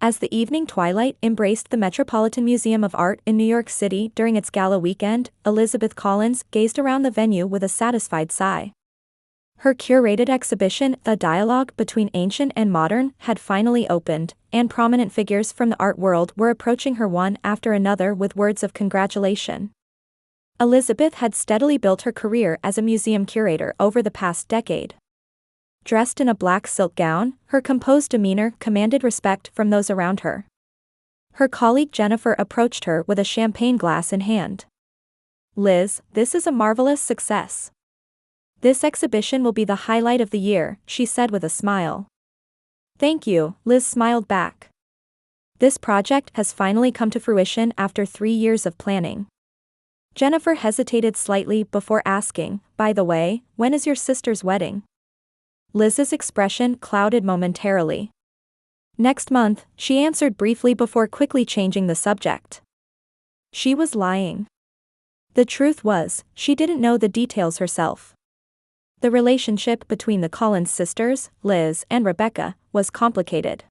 As the evening twilight embraced the Metropolitan Museum of Art in New York City during its gala weekend, Elizabeth Collins gazed around the venue with a satisfied sigh. Her curated exhibition, A Dialogue Between Ancient and Modern, had finally opened, and prominent figures from the art world were approaching her one after another with words of congratulation. Elizabeth had steadily built her career as a museum curator over the past decade. Dressed in a black silk gown, her composed demeanor commanded respect from those around her. Her colleague Jennifer approached her with a champagne glass in hand. "Liz, this is a marvelous success. This exhibition will be the highlight of the year," she said with a smile. "Thank you," Liz smiled back. "This project has finally come to fruition after 3 years of planning." Jennifer hesitated slightly before asking, "By the way, when is your sister's wedding?" Liz's expression clouded momentarily. "Next month," she answered briefly before quickly changing the subject. She was lying. The truth was, she didn't know the details herself. The relationship between the Collins sisters, Liz and Rebecca, was complicated.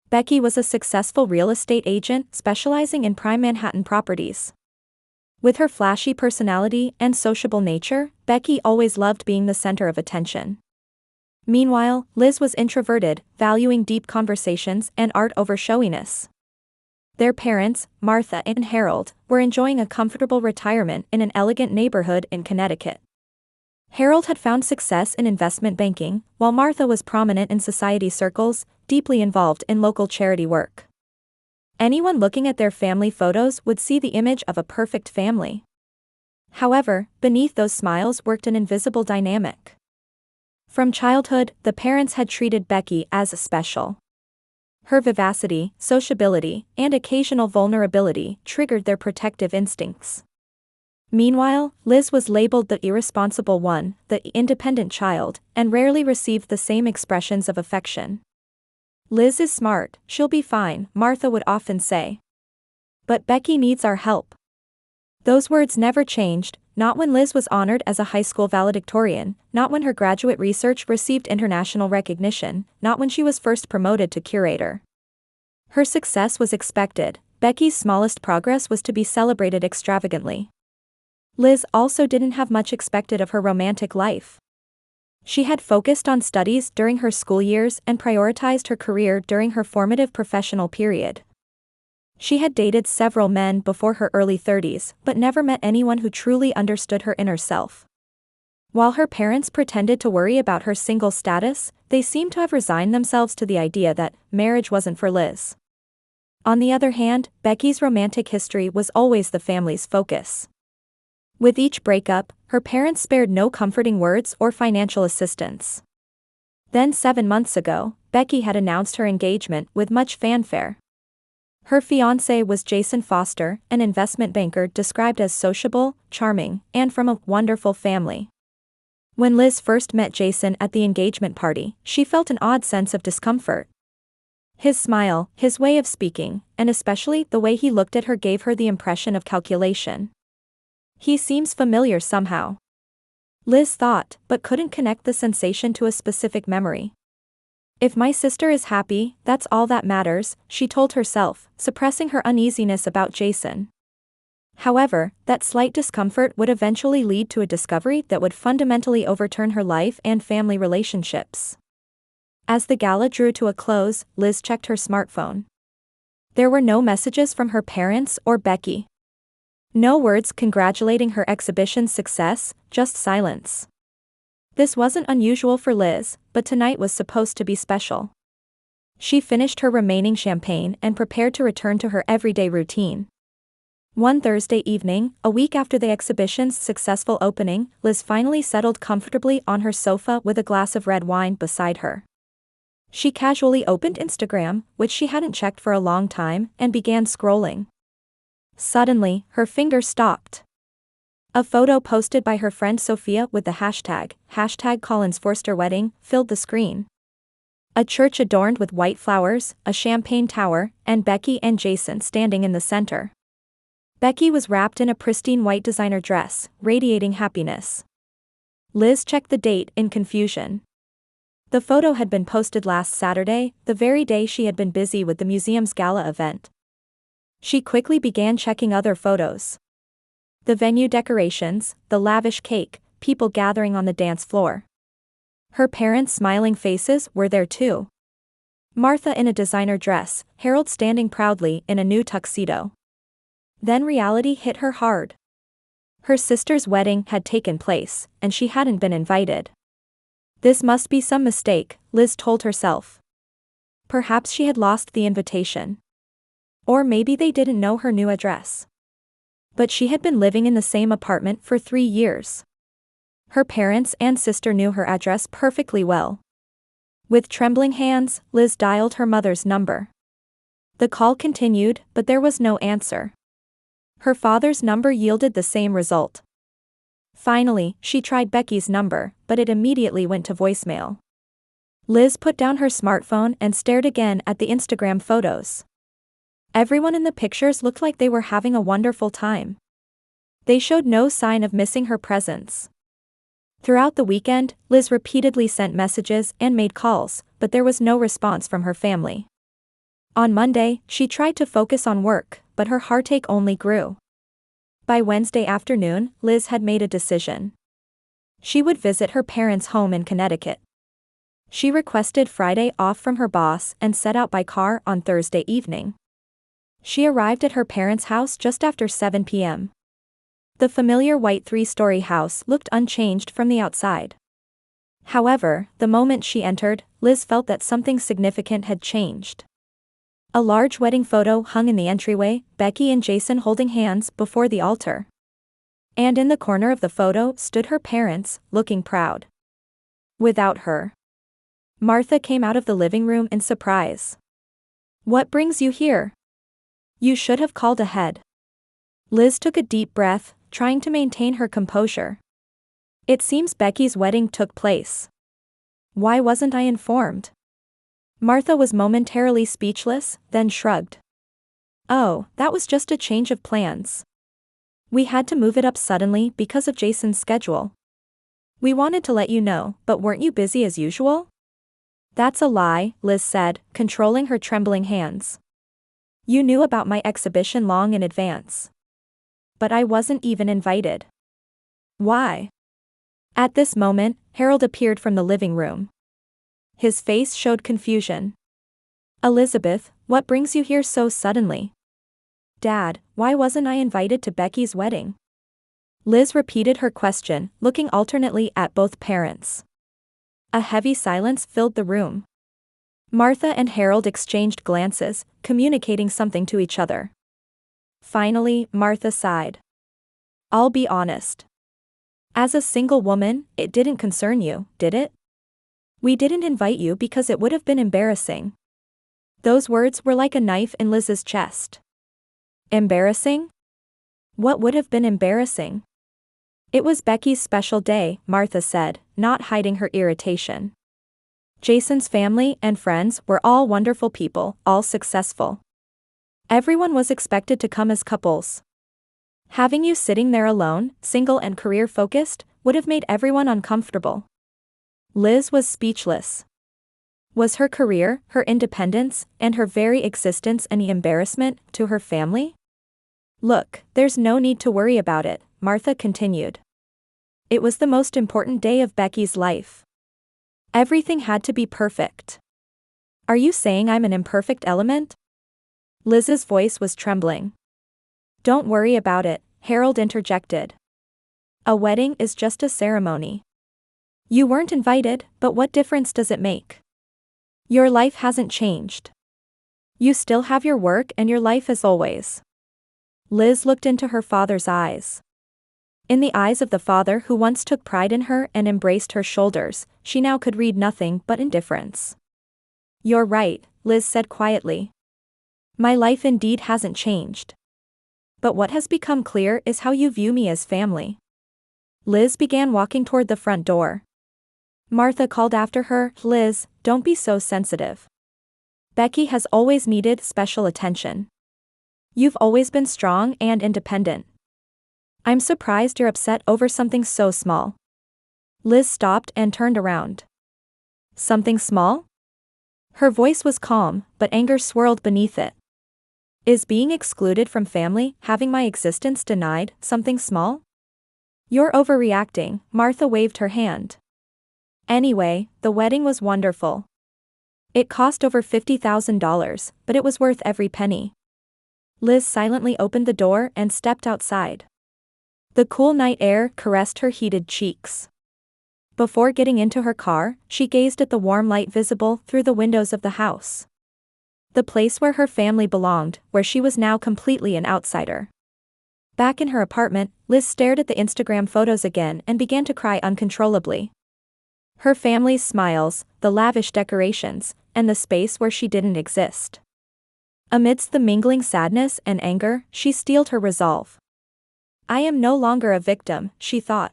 Becky was a successful real estate agent specializing in prime Manhattan properties. With her flashy personality and sociable nature, Becky always loved being the center of attention. Meanwhile, Liz was introverted, valuing deep conversations and art over showiness. Their parents, Martha and Harold, were enjoying a comfortable retirement in an elegant neighborhood in Connecticut. Harold had found success in investment banking, while Martha was prominent in society circles, deeply involved in local charity work. Anyone looking at their family photos would see the image of a perfect family. However, beneath those smiles worked an invisible dynamic. From childhood, the parents had treated Becky as special. Her vivacity, sociability, and occasional vulnerability triggered their protective instincts. Meanwhile, Liz was labeled the irresponsible one, the independent child, and rarely received the same expressions of affection. "Liz is smart, she'll be fine," Martha would often say. "But Becky needs our help." Those words never changed, not when Liz was honored as a high school valedictorian, not when her graduate research received international recognition, not when she was first promoted to curator. Her success was expected, Becky's smallest progress was to be celebrated extravagantly. Liz also didn't have much expected of her romantic life. She had focused on studies during her school years and prioritized her career during her formative professional period. She had dated several men before her early 30s, but never met anyone who truly understood her inner self. While her parents pretended to worry about her single status, they seemed to have resigned themselves to the idea that marriage wasn't for Liz. On the other hand, Becky's romantic history was always the family's focus. With each breakup, her parents spared no comforting words or financial assistance. Then 7 months ago, Becky had announced her engagement with much fanfare. Her fiancé was Jason Foster, an investment banker described as sociable, charming, and from a wonderful family. When Liz first met Jason at the engagement party, she felt an odd sense of discomfort. His smile, his way of speaking, and especially the way he looked at her gave her the impression of calculation. "He seems familiar somehow," Liz thought, but couldn't connect the sensation to a specific memory. "If my sister is happy, that's all that matters," she told herself, suppressing her uneasiness about Jason. However, that slight discomfort would eventually lead to a discovery that would fundamentally overturn her life and family relationships. As the gala drew to a close, Liz checked her smartphone. There were no messages from her parents or Becky. No words congratulating her exhibition's success, just silence. This wasn't unusual for Liz, but tonight was supposed to be special. She finished her remaining champagne and prepared to return to her everyday routine. One Thursday evening, a week after the exhibition's successful opening, Liz finally settled comfortably on her sofa with a glass of red wine beside her. She casually opened Instagram, which she hadn't checked for a long time, and began scrolling. Suddenly, her finger stopped. A photo posted by her friend Sophia with the hashtag #CollinsForsterWedding, filled the screen. A church adorned with white flowers, a champagne tower, and Becky and Jason standing in the center. Becky was wrapped in a pristine white designer dress, radiating happiness. Liz checked the date in confusion. The photo had been posted last Saturday, the very day she had been busy with the museum's gala event. She quickly began checking other photos. The venue decorations, the lavish cake, people gathering on the dance floor. Her parents' smiling faces were there too. Martha in a designer dress, Harold standing proudly in a new tuxedo. Then reality hit her hard. Her sister's wedding had taken place, and she hadn't been invited. This must be some mistake, Liz told herself. Perhaps she had lost the invitation. Or maybe they didn't know her new address. But she had been living in the same apartment for 3 years. Her parents and sister knew her address perfectly well. With trembling hands, Liz dialed her mother's number. The call continued, but there was no answer. Her father's number yielded the same result. Finally, she tried Becky's number, but it immediately went to voicemail. Liz put down her smartphone and stared again at the Instagram photos. Everyone in the pictures looked like they were having a wonderful time. They showed no sign of missing her presence. Throughout the weekend, Liz repeatedly sent messages and made calls, but there was no response from her family. On Monday, she tried to focus on work, but her heartache only grew. By Wednesday afternoon, Liz had made a decision. She would visit her parents' home in Connecticut. She requested Friday off from her boss and set out by car on Thursday evening. She arrived at her parents' house just after 7 p.m. The familiar white 3-story house looked unchanged from the outside. However, the moment she entered, Liz felt that something significant had changed. A large wedding photo hung in the entryway, Becky and Jason holding hands before the altar. And in the corner of the photo stood her parents, looking proud. Without her. Martha came out of the living room in surprise. "What brings you here? You should have called ahead." Liz took a deep breath, trying to maintain her composure. "It seems Becky's wedding took place. Why wasn't I informed?" Martha was momentarily speechless, then shrugged. "Oh, that was just a change of plans. We had to move it up suddenly because of Jason's schedule. We wanted to let you know, but weren't you busy as usual?" "That's a lie," Liz said, controlling her trembling hands. "You knew about my exhibition long in advance. But I wasn't even invited." "Why?" At this moment, Harold appeared from the living room. His face showed confusion. "Elizabeth, what brings you here so suddenly?" "Dad, why wasn't I invited to Becky's wedding?" Liz repeated her question, looking alternately at both parents. A heavy silence filled the room. Martha and Harold exchanged glances, communicating something to each other. Finally, Martha sighed. "I'll be honest. As a single woman, it didn't concern you, did it? We didn't invite you because it would have been embarrassing." Those words were like a knife in Liz's chest. Embarrassing? What would have been embarrassing? "It was Becky's special day," Martha said, not hiding her irritation. Jason's family and friends were all wonderful people, all successful. Everyone was expected to come as couples. Having you sitting there alone, single and career-focused, would have made everyone uncomfortable. Liz was speechless. Was her career, her independence, and her very existence any embarrassment to her family? "Look, there's no need to worry about it," Martha continued. "It was the most important day of Becky's life. Everything had to be perfect." "Are you saying I'm an imperfect element?" Liz's voice was trembling. "Don't worry about it," Harold interjected. "A wedding is just a ceremony. You weren't invited, but what difference does it make? Your life hasn't changed. You still have your work and your life as always." Liz looked into her father's eyes. In the eyes of the father who once took pride in her and embraced her shoulders, she now could read nothing but indifference. "You're right," Liz said quietly. "My life indeed hasn't changed. But what has become clear is how you view me as family." Liz began walking toward the front door. Martha called after her, "Liz, don't be so sensitive. Becky has always needed special attention. You've always been strong and independent. I'm surprised you're upset over something so small." Liz stopped and turned around. Something small? Her voice was calm, but anger swirled beneath it. Is being excluded from family, having my existence denied, something small? You're overreacting, Martha waved her hand. Anyway, the wedding was wonderful. It cost over $50,000, but it was worth every penny. Liz silently opened the door and stepped outside. The cool night air caressed her heated cheeks. Before getting into her car, she gazed at the warm light visible through the windows of the house. The place where her family belonged, where she was now completely an outsider. Back in her apartment, Liz stared at the Instagram photos again and began to cry uncontrollably. Her family's smiles, the lavish decorations, and the space where she didn't exist. Amidst the mingling sadness and anger, she steeled her resolve. I am no longer a victim, she thought.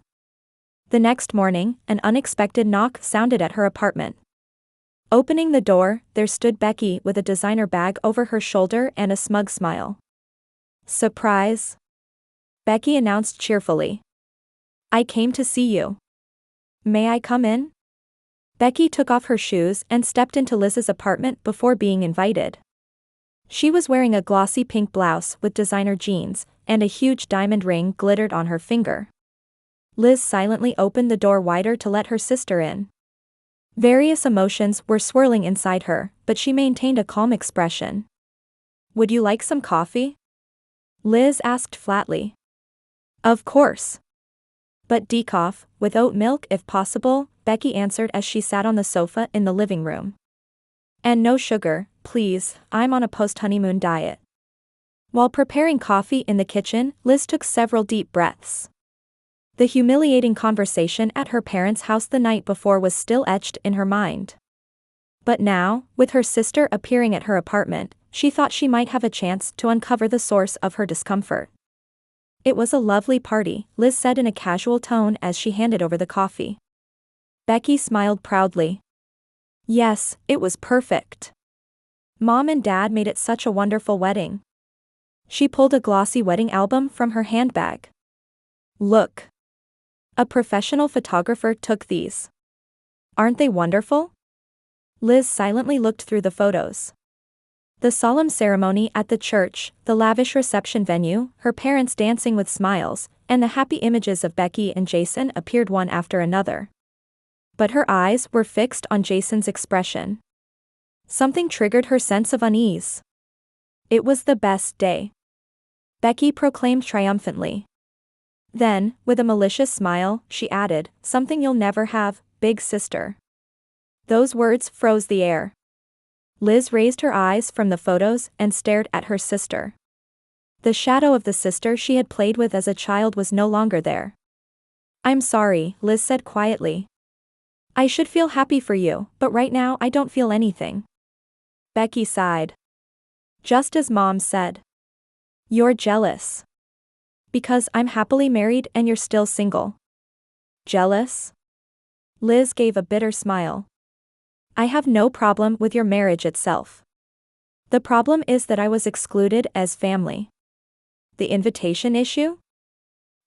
The next morning, an unexpected knock sounded at her apartment. Opening the door, there stood Becky with a designer bag over her shoulder and a smug smile. Surprise! Becky announced cheerfully. I came to see you. May I come in? Becky took off her shoes and stepped into Liz's apartment before being invited. She was wearing a glossy pink blouse with designer jeans, and a huge diamond ring glittered on her finger. Liz silently opened the door wider to let her sister in. Various emotions were swirling inside her, but she maintained a calm expression. Would you like some coffee? Liz asked flatly. Of course. But decaf, with oat milk if possible, Becky answered as she sat on the sofa in the living room. And no sugar, please, I'm on a post-honeymoon diet. While preparing coffee in the kitchen, Liz took several deep breaths. The humiliating conversation at her parents' house the night before was still etched in her mind. But now, with her sister appearing at her apartment, she thought she might have a chance to uncover the source of her discomfort. It was a lovely party, Liz said in a casual tone as she handed over the coffee. Becky smiled proudly. Yes, it was perfect. Mom and Dad made it such a wonderful wedding. She pulled a glossy wedding album from her handbag. Look. A professional photographer took these. Aren't they wonderful? Liz silently looked through the photos. The solemn ceremony at the church, the lavish reception venue, her parents dancing with smiles, and the happy images of Becky and Jason appeared one after another. But her eyes were fixed on Jason's expression. Something triggered her sense of unease. It was the best day. Becky proclaimed triumphantly. Then, with a malicious smile, she added, something you'll never have, big sister. Those words froze the air. Liz raised her eyes from the photos and stared at her sister. The shadow of the sister she had played with as a child was no longer there. I'm sorry, Liz said quietly. I should feel happy for you, but right now I don't feel anything. Becky sighed. Just as Mom said. You're jealous. Because I'm happily married and you're still single. Jealous? Liz gave a bitter smile. I have no problem with your marriage itself. The problem is that I was excluded as family. The invitation issue?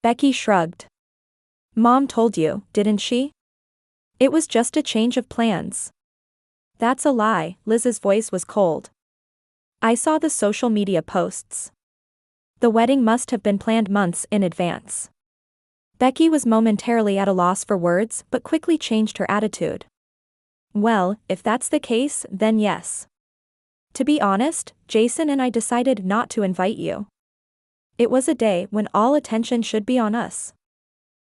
Becky shrugged. Mom told you, didn't she? It was just a change of plans. That's a lie, Liz's voice was cold. I saw the social media posts. The wedding must have been planned months in advance. Becky was momentarily at a loss for words but quickly changed her attitude. Well, if that's the case, then yes. To be honest, Jason and I decided not to invite you. It was a day when all attention should be on us.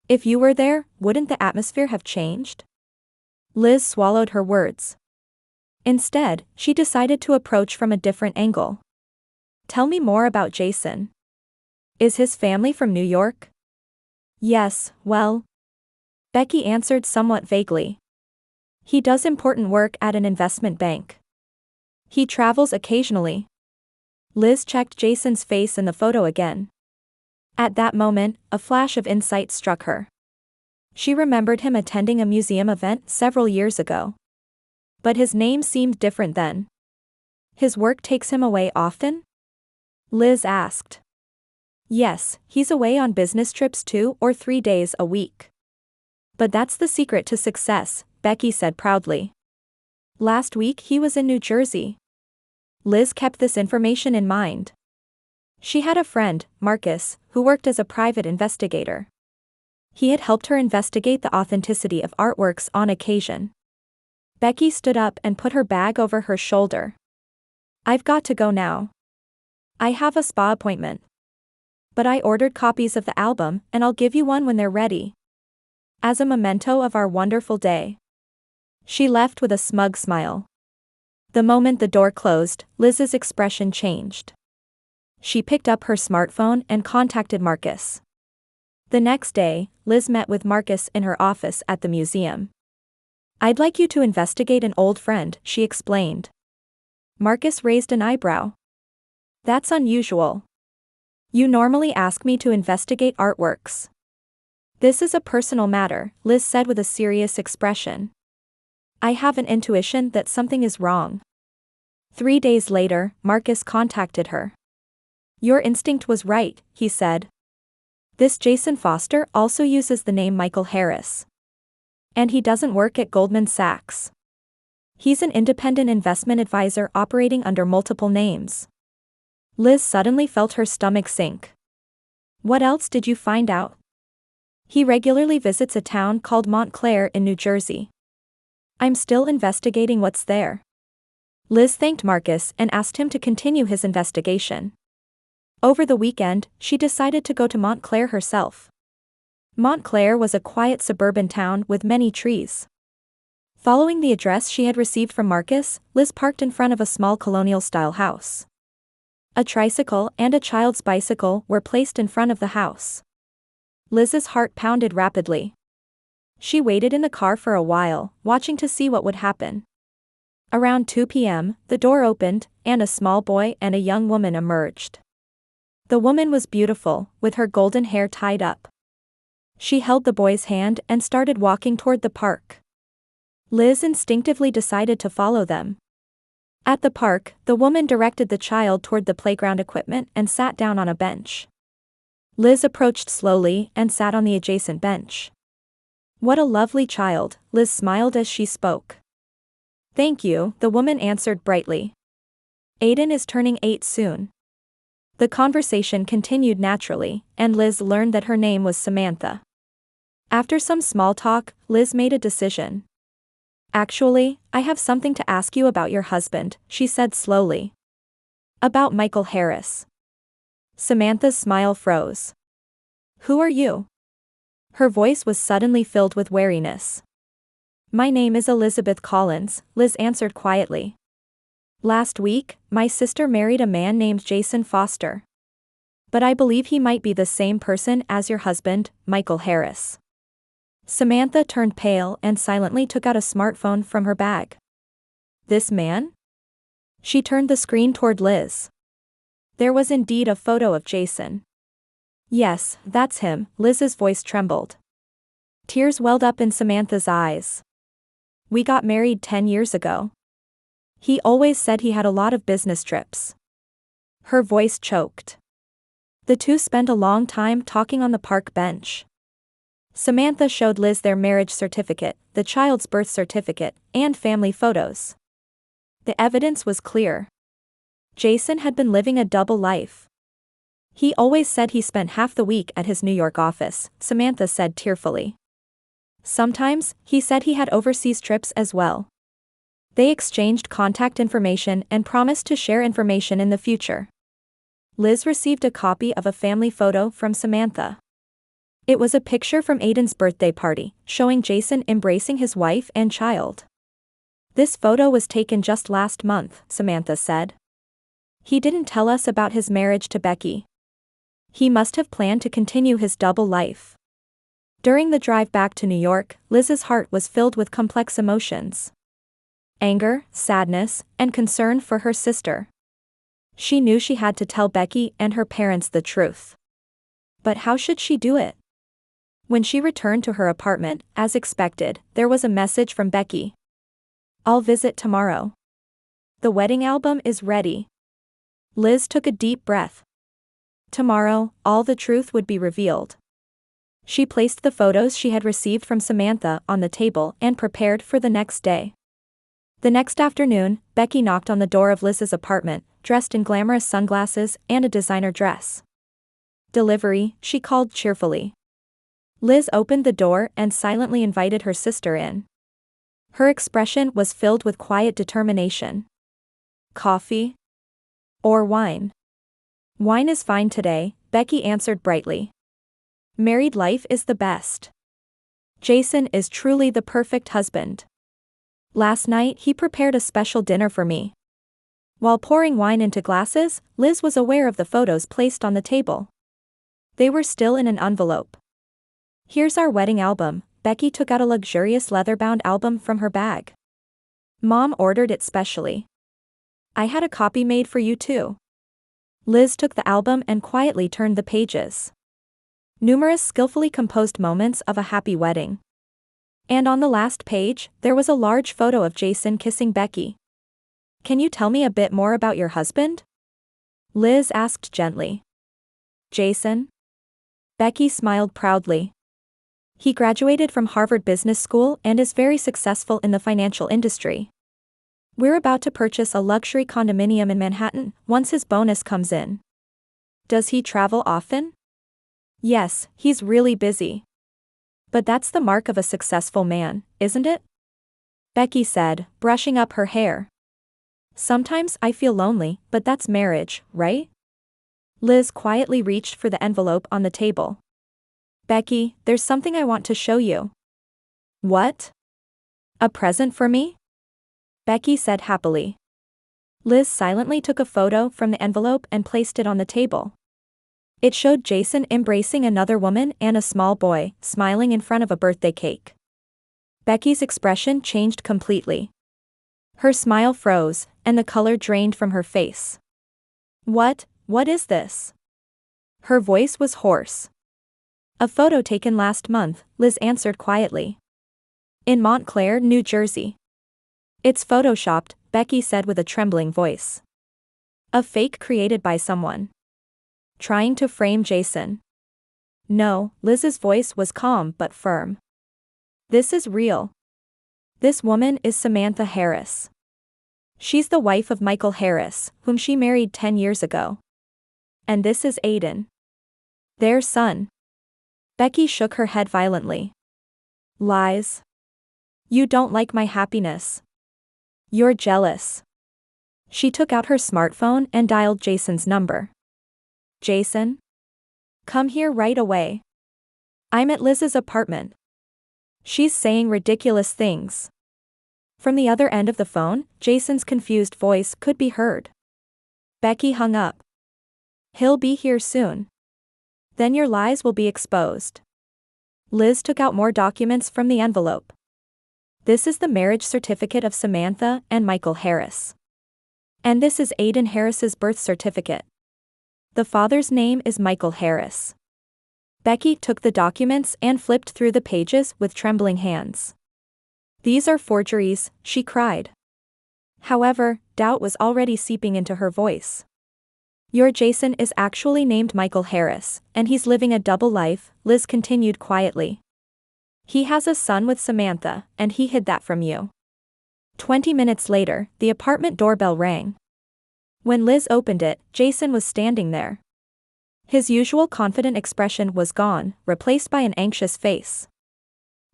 If you were there, wouldn't the atmosphere have changed? Liz swallowed her words. Instead, she decided to approach from a different angle. Tell me more about Jason. Is his family from New York? Yes, well. Becky answered somewhat vaguely. He does important work at an investment bank. He travels occasionally. Liz checked Jason's face in the photo again. At that moment, a flash of insight struck her. She remembered him attending a museum event several years ago. But his name seemed different then. His work takes him away often? Liz asked. Yes, he's away on business trips 2 or 3 days a week. But that's the secret to success, Becky said proudly. Last week he was in New Jersey. Liz kept this information in mind. She had a friend, Marcus, who worked as a private investigator. He had helped her investigate the authenticity of artworks on occasion. Becky stood up and put her bag over her shoulder. I've got to go now. I have a spa appointment. But I ordered copies of the album, and I'll give you one when they're ready. As a memento of our wonderful day. She left with a smug smile. The moment the door closed, Liz's expression changed. She picked up her smartphone and contacted Marcus. The next day, Liz met with Marcus in her office at the museum. I'd like you to investigate an old friend, she explained. Marcus raised an eyebrow. That's unusual. You normally ask me to investigate artworks. This is a personal matter, Liz said with a serious expression. I have an intuition that something is wrong. 3 days later, Marcus contacted her. Your instinct was right, he said. This Jason Foster also uses the name Michael Harris. And he doesn't work at Goldman Sachs. He's an independent investment advisor operating under multiple names. Liz suddenly felt her stomach sink. What else did you find out? He regularly visits a town called Montclair in New Jersey. I'm still investigating what's there. Liz thanked Marcus and asked him to continue his investigation. Over the weekend, she decided to go to Montclair herself. Montclair was a quiet suburban town with many trees. Following the address she had received from Marcus, Liz parked in front of a small colonial-style house. A tricycle and a child's bicycle were placed in front of the house. Liz's heart pounded rapidly. She waited in the car for a while, watching to see what would happen. Around 2 p.m., the door opened, and a small boy and a young woman emerged. The woman was beautiful, with her golden hair tied up. She held the boy's hand and started walking toward the park. Liz instinctively decided to follow them. At the park, the woman directed the child toward the playground equipment and sat down on a bench. Liz approached slowly and sat on the adjacent bench. What a lovely child, Liz smiled as she spoke. Thank you, the woman answered brightly. Aiden is turning 8 soon. The conversation continued naturally, and Liz learned that her name was Samantha. After some small talk, Liz made a decision. Actually, I have something to ask you about your husband, she said slowly. About Michael Harris. Samantha's smile froze. Who are you? Her voice was suddenly filled with wariness. My name is Elizabeth Collins, Liz answered quietly. Last week, my sister married a man named Jason Foster. But I believe he might be the same person as your husband, Michael Harris. Samantha turned pale and silently took out a smartphone from her bag. This man? She turned the screen toward Liz. There was indeed a photo of Jason. Yes, that's him, Liz's voice trembled. Tears welled up in Samantha's eyes. We got married 10 years ago. He always said he had a lot of business trips. Her voice choked. The two spent a long time talking on the park bench. Samantha showed Liz their marriage certificate, the child's birth certificate, and family photos. The evidence was clear. Jason had been living a double life. He always said he spent half the week at his New York office, Samantha said tearfully. Sometimes, he said he had overseas trips as well. They exchanged contact information and promised to share information in the future. Liz received a copy of a family photo from Samantha. It was a picture from Aiden's birthday party, showing Jason embracing his wife and child. This photo was taken just last month, Samantha said. He didn't tell us about his marriage to Becky. He must have planned to continue his double life. During the drive back to New York, Liz's heart was filled with complex emotions. Anger, sadness, and concern for her sister. She knew she had to tell Becky and her parents the truth. But how should she do it? When she returned to her apartment, as expected, there was a message from Becky. I'll visit tomorrow. The wedding album is ready. Liz took a deep breath. Tomorrow, all the truth would be revealed. She placed the photos she had received from Samantha on the table and prepared for the next day. The next afternoon, Becky knocked on the door of Liz's apartment, dressed in glamorous sunglasses and a designer dress. "Delivery," she called cheerfully. Liz opened the door and silently invited her sister in. Her expression was filled with quiet determination. "Coffee? Or wine?" "Wine is fine today," Becky answered brightly. "Married life is the best. Jason is truly the perfect husband. Last night he prepared a special dinner for me." While pouring wine into glasses, Liz was aware of the photos placed on the table. They were still in an envelope. "Here's our wedding album." Becky took out a luxurious leather-bound album from her bag. "Mom ordered it specially. I had a copy made for you too." Liz took the album and quietly turned the pages. Numerous skillfully composed moments of a happy wedding. And on the last page, there was a large photo of Jason kissing Becky. "Can you tell me a bit more about your husband?" Liz asked gently. "Jason?" Becky smiled proudly. "He graduated from Harvard Business School and is very successful in the financial industry. We're about to purchase a luxury condominium in Manhattan once his bonus comes in." "Does he travel often?" "Yes, he's really busy. But that's the mark of a successful man, isn't it?" Becky said, brushing up her hair. "Sometimes I feel lonely, but that's marriage, right?" Liz quietly reached for the envelope on the table. "Becky, there's something I want to show you." "What? A present for me?" Becky said happily. Liz silently took a photo from the envelope and placed it on the table. It showed Jason embracing another woman and a small boy, smiling in front of a birthday cake. Becky's expression changed completely. Her smile froze, and the color drained from her face. What is this?" Her voice was hoarse. "A photo taken last month," Liz answered quietly. "In Montclair, New Jersey." "It's photoshopped," Becky said with a trembling voice. "A fake created by someone trying to frame Jason." "No," Liz's voice was calm but firm. "This is real. This woman is Samantha Harris. She's the wife of Michael Harris, whom she married 10 years ago. And this is Aiden, their son." Becky shook her head violently. "Lies. You don't like my happiness. You're jealous." She took out her smartphone and dialed Jason's number. "Jason? Come here right away. I'm at Liz's apartment. She's saying ridiculous things." From the other end of the phone, Jason's confused voice could be heard. Becky hung up. "He'll be here soon. Then your lies will be exposed." Liz took out more documents from the envelope. "This is the marriage certificate of Samantha and Michael Harris. And this is Aiden Harris's birth certificate. The father's name is Michael Harris." Becky took the documents and flipped through the pages with trembling hands. "These are forgeries," she cried. However, doubt was already seeping into her voice. "Your Jason is actually named Michael Harris, and he's living a double life," Liz continued quietly. "He has a son with Samantha, and he hid that from you." 20 minutes later, the apartment doorbell rang. When Liz opened it, Jason was standing there. His usual confident expression was gone, replaced by an anxious face.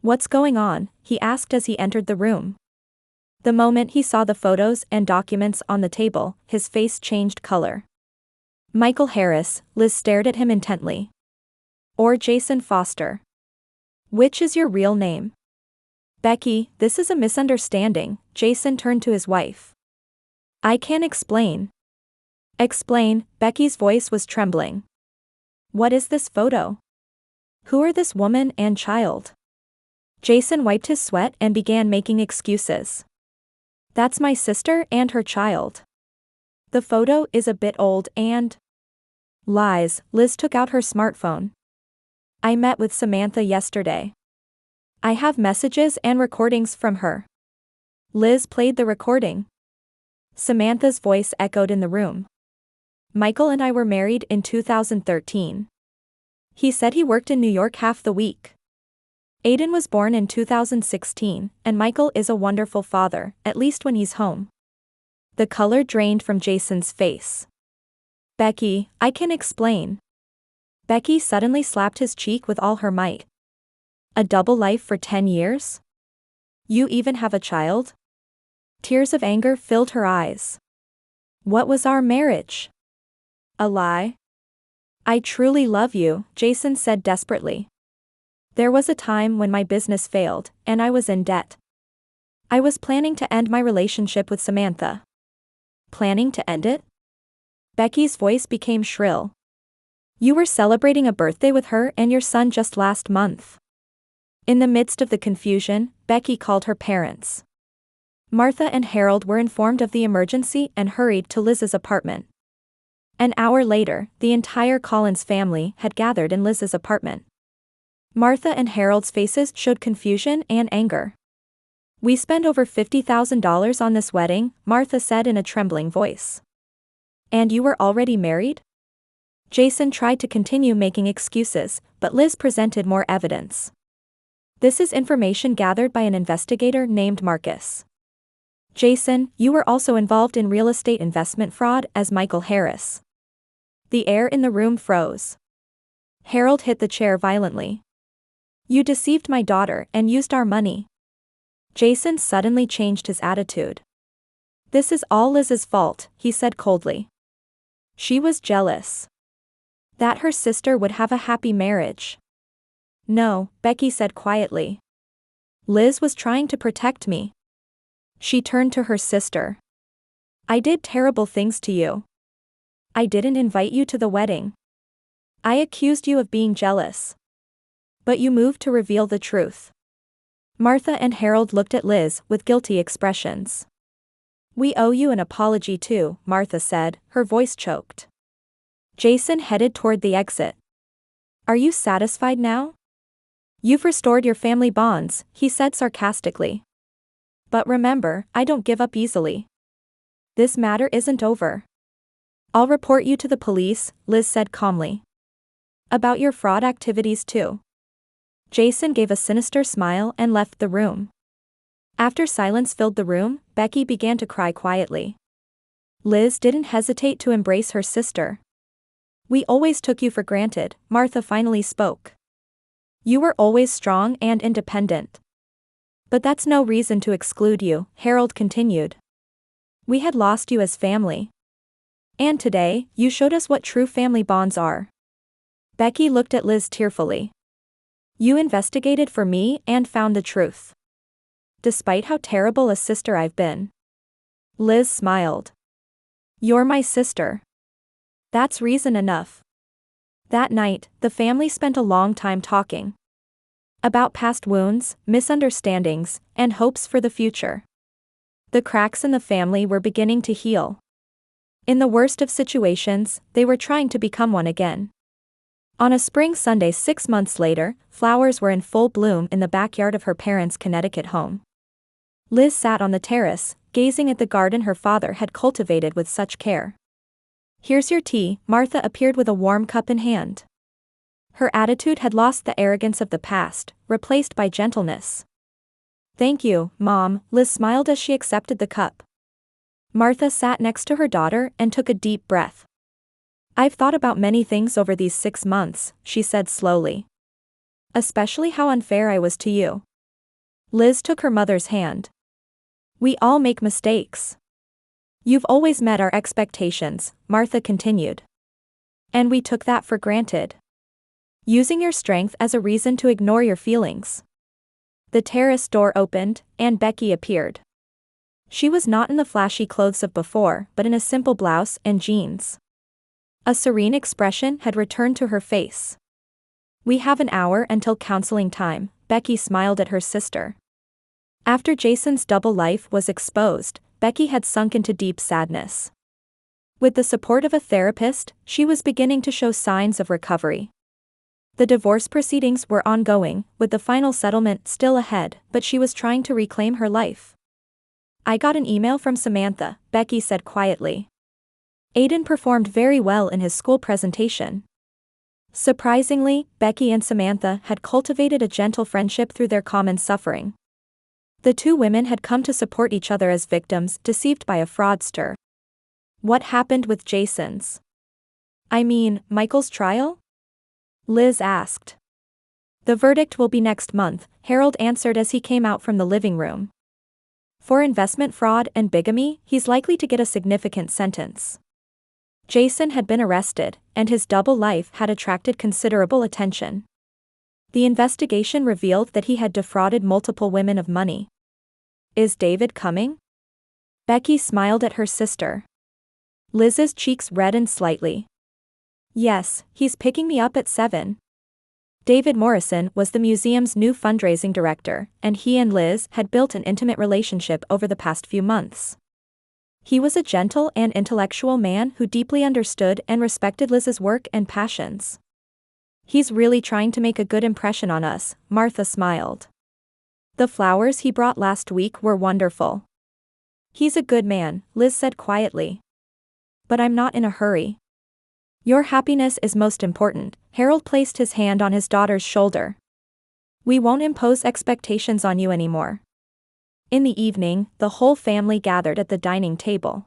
"What's going on?" he asked as he entered the room. The moment he saw the photos and documents on the table, his face changed color. "Michael Harris," Liz stared at him intently. "Or Jason Foster? Which is your real name?" "Becky, this is a misunderstanding," Jason turned to his wife. "I can't explain." "Explain," Becky's voice was trembling. "What is this photo? Who are this woman and child?" Jason wiped his sweat and began making excuses. "That's my sister and her child. The photo is a bit old and..." "Lies," Liz took out her smartphone. "I met with Samantha yesterday. I have messages and recordings from her." Liz played the recording. Samantha's voice echoed in the room. "Michael and I were married in 2013. He said he worked in New York half the week. Aiden was born in 2016, and Michael is a wonderful father, at least when he's home. The color drained from Jason's face. Becky, I can explain. Becky suddenly slapped his cheek with all her might. A double life for 10 years? You even have a child? Tears of anger filled her eyes. What was our marriage? A lie? I truly love you, Jason said desperately. There was a time when my business failed, and I was in debt. I was planning to end my relationship with Samantha. Planning to end it? Becky's voice became shrill. You were celebrating a birthday with her and your son just last month. In the midst of the confusion, Becky called her parents. Martha and Harold were informed of the emergency and hurried to Liz's apartment. An hour later, the entire Collins family had gathered in Liz's apartment. Martha and Harold's faces showed confusion and anger. We spent over $50,000 on this wedding, Martha said in a trembling voice. And you were already married? Jason tried to continue making excuses, but Liz presented more evidence. This is information gathered by an investigator named Marcus. Jason, you were also involved in real estate investment fraud as Michael Harris. The air in the room froze. Harold hit the chair violently. You deceived my daughter and used our money. Jason suddenly changed his attitude. This is all Liz's fault, he said coldly. She was jealous. That her sister would have a happy marriage. No, Becky said quietly. Liz was trying to protect me. She turned to her sister. I did terrible things to you. I didn't invite you to the wedding. I accused you of being jealous. But you moved to reveal the truth. Martha and Harold looked at Liz with guilty expressions. We owe you an apology too, Martha said, her voice choked. Jason headed toward the exit. Are you satisfied now? You've restored your family bonds, he said sarcastically. But remember, I don't give up easily. This matter isn't over. I'll report you to the police, Liz said calmly. About your fraud activities too. Jason gave a sinister smile and left the room. After silence filled the room, Becky began to cry quietly. Liz didn't hesitate to embrace her sister. We always took you for granted, Martha finally spoke. You were always strong and independent. But that's no reason to exclude you, Harold continued. We had lost you as family. And today, you showed us what true family bonds are. Becky looked at Liz tearfully. You investigated for me and found the truth. Despite how terrible a sister I've been. Liz smiled. You're my sister. That's reason enough. That night, the family spent a long time talking. About past wounds, misunderstandings, and hopes for the future. The cracks in the family were beginning to heal. In the worst of situations, they were trying to become one again. On a spring Sunday 6 months later, flowers were in full bloom in the backyard of her parents' Connecticut home. Liz sat on the terrace, gazing at the garden her father had cultivated with such care. Here's your tea, Martha appeared with a warm cup in hand. Her attitude had lost the arrogance of the past, replaced by gentleness. Thank you, Mom, Liz smiled as she accepted the cup. Martha sat next to her daughter and took a deep breath. I've thought about many things over these 6 months, she said slowly. Especially how unfair I was to you. Liz took her mother's hand. We all make mistakes. You've always met our expectations, Martha continued. And we took that for granted. Using your strength as a reason to ignore your feelings. The terrace door opened, and Becky appeared. She was not in the flashy clothes of before, but in a simple blouse and jeans. A serene expression had returned to her face. We have an hour until counseling time, Becky smiled at her sister. After Jason's double life was exposed, Becky had sunk into deep sadness. With the support of a therapist, she was beginning to show signs of recovery. The divorce proceedings were ongoing, with the final settlement still ahead, but she was trying to reclaim her life. I got an email from Samantha, Becky said quietly. Aiden performed very well in his school presentation. Surprisingly, Becky and Samantha had cultivated a gentle friendship through their common suffering. The two women had come to support each other as victims deceived by a fraudster. What happened with Michael's trial? Liz asked. The verdict will be next month, Harold answered as he came out from the living room. For investment fraud and bigamy, he's likely to get a significant sentence. Jason had been arrested, and his double life had attracted considerable attention. The investigation revealed that he had defrauded multiple women of money. Is David coming? Becky smiled at her sister. Liz's cheeks reddened slightly. Yes, he's picking me up at 7. David Morrison was the museum's new fundraising director, and he and Liz had built an intimate relationship over the past few months. He was a gentle and intellectual man who deeply understood and respected Liz's work and passions. He's really trying to make a good impression on us, Martha smiled. The flowers he brought last week were wonderful. He's a good man, Liz said quietly. But I'm not in a hurry. Your happiness is most important, Harold placed his hand on his daughter's shoulder. We won't impose expectations on you anymore. In the evening, the whole family gathered at the dining table.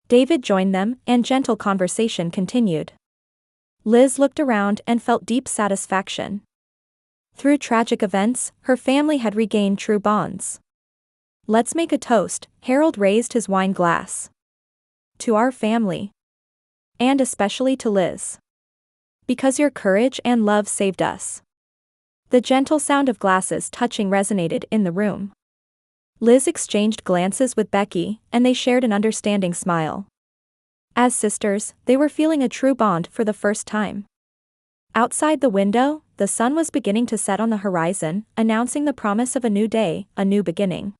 David joined them, and gentle conversation continued. Liz looked around and felt deep satisfaction. Through tragic events, her family had regained true bonds. Let's make a toast, Harold raised his wine glass. To our family. And especially to Liz. Because your courage and love saved us. The gentle sound of glasses touching resonated in the room. Liz exchanged glances with Becky, and they shared an understanding smile. As sisters, they were feeling a true bond for the first time. Outside the window, the sun was beginning to set on the horizon, announcing the promise of a new day, a new beginning.